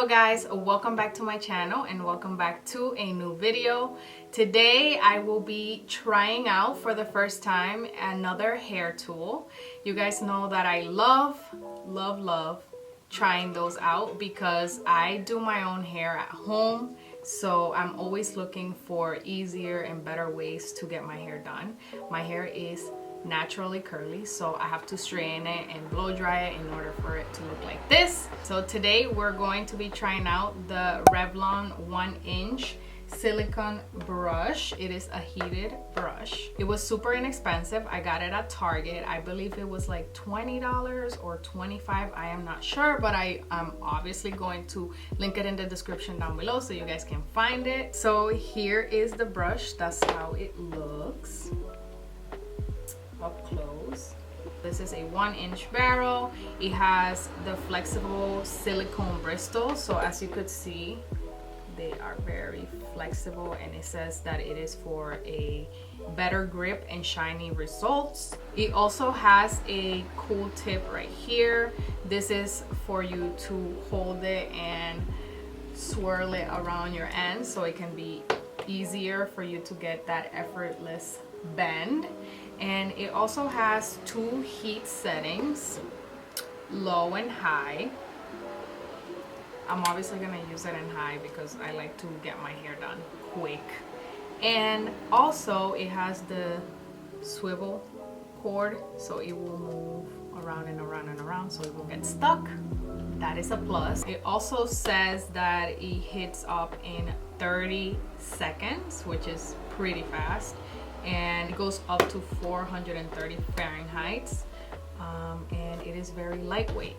Hello guys, welcome back to my channel and welcome back to a new video. Today I will be trying out for the first time another hair tool. You guys know that I love trying those out because I do my own hair at home. So I'm always looking for easier and better ways to get my hair done. My hair is naturally curly, so I have to straighten it and blow dry it in order for it to look like this. So today we're going to be trying out the Revlon 1-inch silicone brush. It is a heated brush. It was super inexpensive. I got it at Target. I believe it was like $20 or $25. I am not sure, but I am obviously going to link it in the description down below so you guys can find it. So here is the brush. That's how it looks up close. This is a 1-inch barrel. It has the flexible silicone bristles, so as you could see they are very flexible, and it says that it is for a better grip and shiny results. It also has a cool tip right here. This is for you to hold it and swirl it around your ends so it can be easier for you to get that effortless bend. And it also has two heat settings, low and high. I'm obviously gonna use it in high because I like to get my hair done quick. And also it has the swivel cord, so it will move around and around and around so it won't get stuck. That is a plus. It also says that it heats up in 30 seconds, which is pretty fast. And it goes up to 430 Fahrenheit, and it is very lightweight.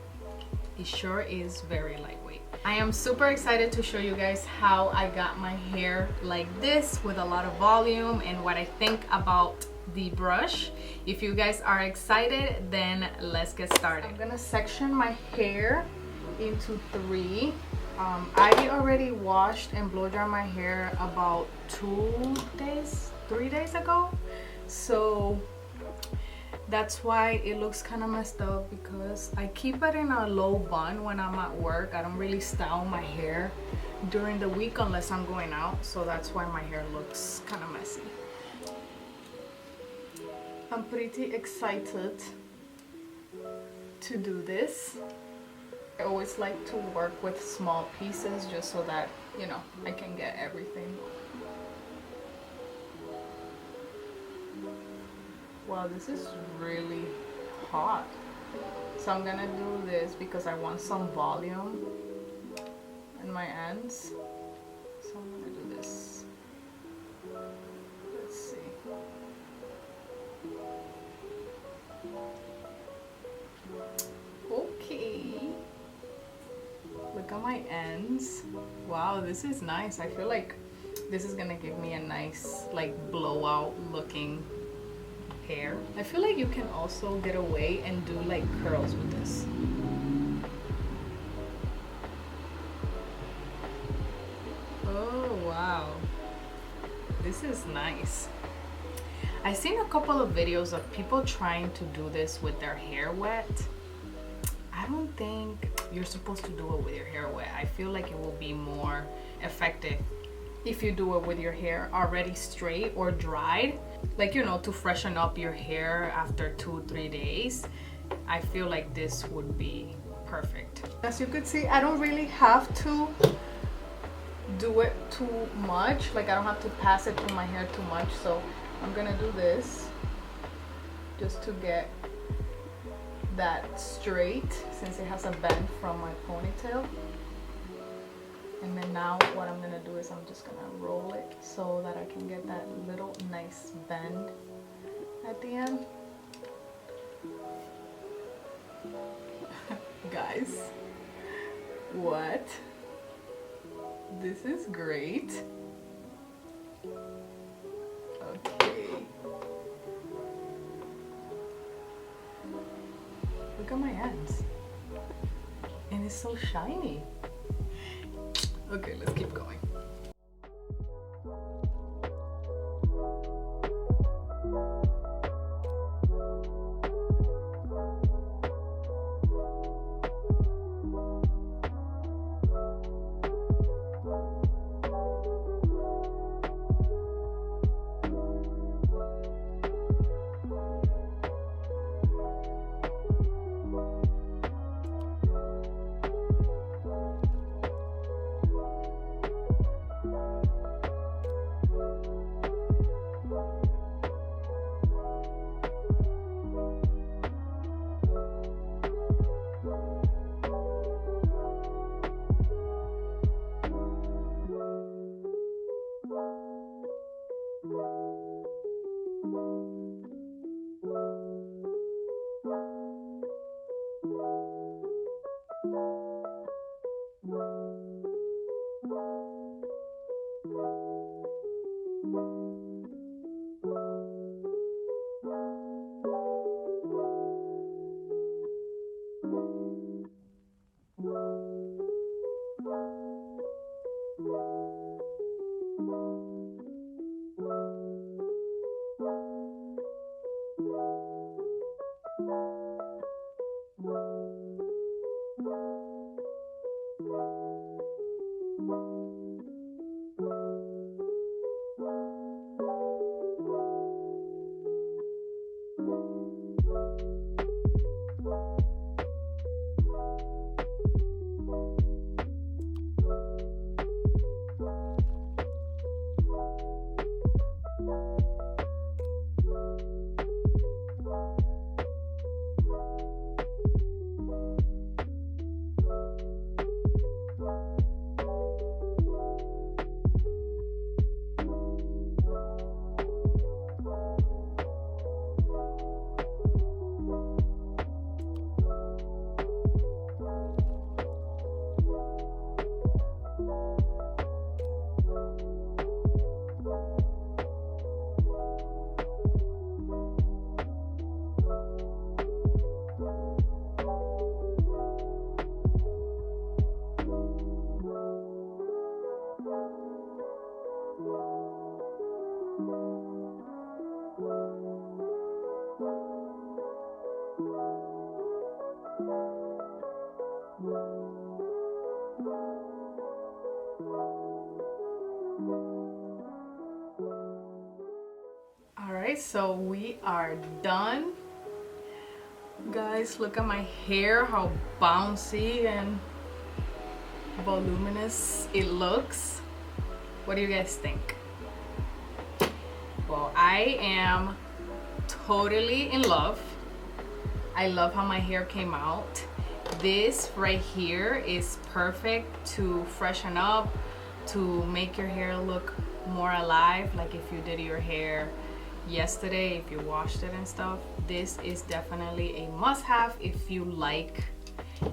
It sure is very lightweight. I am super excited to show you guys how I got my hair like this with a lot of volume and what I think about the brush. If you guys are excited, then let's get started. I'm gonna section my hair into 3. I already washed and blow dried my hair about 3 days ago, so that's why it looks kind of messed up, because I keep it in a low bun when I'm at work. I don't really style my hair during the week unless I'm going out, so that's why my hair looks kind of messy. I'm pretty excited to do this. I always like to work with small pieces just so that, you know, I can get everything. Wow, this is really hot. So I'm gonna do this because I want some volume in my ends. So I'm gonna do this. Let's see. Okay. Look at my ends. Wow, this is nice. I feel like this is gonna give me a nice, like, blowout looking hair. I feel like you can also get away and do like curls with this. Oh wow, this is nice. I've seen a couple of videos of people trying to do this with their hair wet. I don't think you're supposed to do it with your hair wet. I feel like it will be more effective if you do it with your hair already straight or dried, like, you know, to freshen up your hair after 2-3 days. I feel like this would be perfect. As you can see, I don't really have to do it too much. Like, I don't have to pass it through my hair too much, so I'm gonna do this just to get that straight, since it has a bend from my ponytail. And then now what I'm gonna do is I'm just gonna roll it so that I can get that little nice bend at the end. Guys, what? This is great. Okay. Look at my ends. And it's so shiny. Okay, let's keep going. Alright, so we are done. Guys, look at my hair, how bouncy and voluminous it looks. What do you guys think? Well, I am totally in love. I love how my hair came out. This right here is perfect to freshen up, to make your hair look more alive. Like if you did your hair yesterday, if you washed it and stuff, this is definitely a must-have if you like,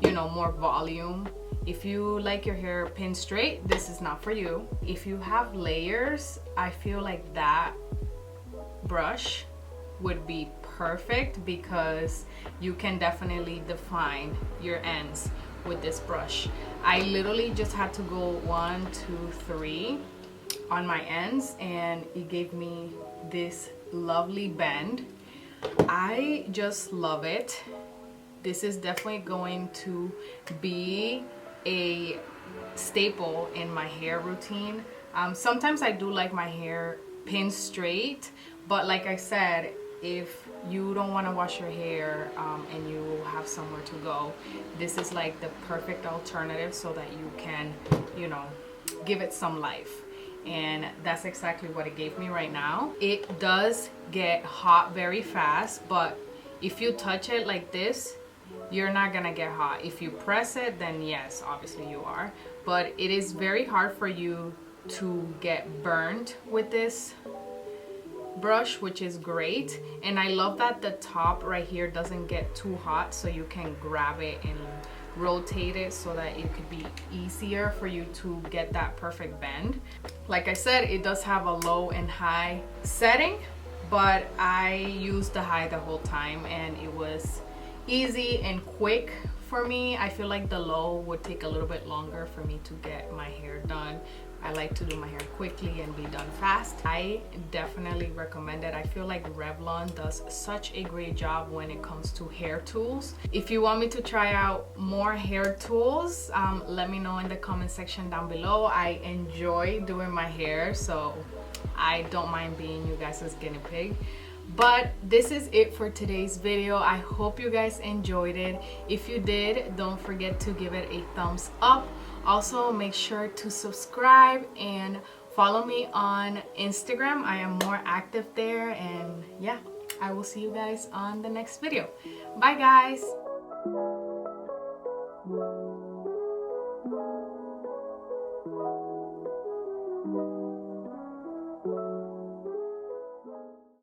you know, more volume. If you like your hair pin straight, this is not for you. If you have layers, I feel like that brush would be perfect because you can definitely define your ends with this brush. I literally just had to go 1, 2, 3 on my ends and it gave me this lovely bend. I just love it. This is definitely going to be a staple in my hair routine. Sometimes I do like my hair pin straight, but like I said, if you don't want to wash your hair and you have somewhere to go, this is like the perfect alternative so that you can, you know, give it some life. And that's exactly what it gave me right now. It does get hot very fast, but if you touch it like this, you're not gonna get hot. If you press it, then yes, obviously you are. But it is very hard for you to get burned with this brush, which is great. And I love that the top right here doesn't get too hot, so you can grab it and rotate it so that it could be easier for you to get that perfect bend. Like I said, it does have a low and high setting, but I used the high the whole time and it was easy and quick for me. I feel like the low would take a little bit longer for me to get my hair done. I like to do my hair quickly and be done fast. I definitely recommend it. I feel like Revlon does such a great job when it comes to hair tools. If you want me to try out more hair tools, let me know in the comment section down below. I enjoy doing my hair, so I don't mind being you guys' guinea pig. But this is it for today's video. I hope you guys enjoyed it. If you did, don't forget to give it a thumbs up. Also, make sure to subscribe and follow me on Instagram. I am more active there, and yeah, I will see you guys on the next video. Bye guys.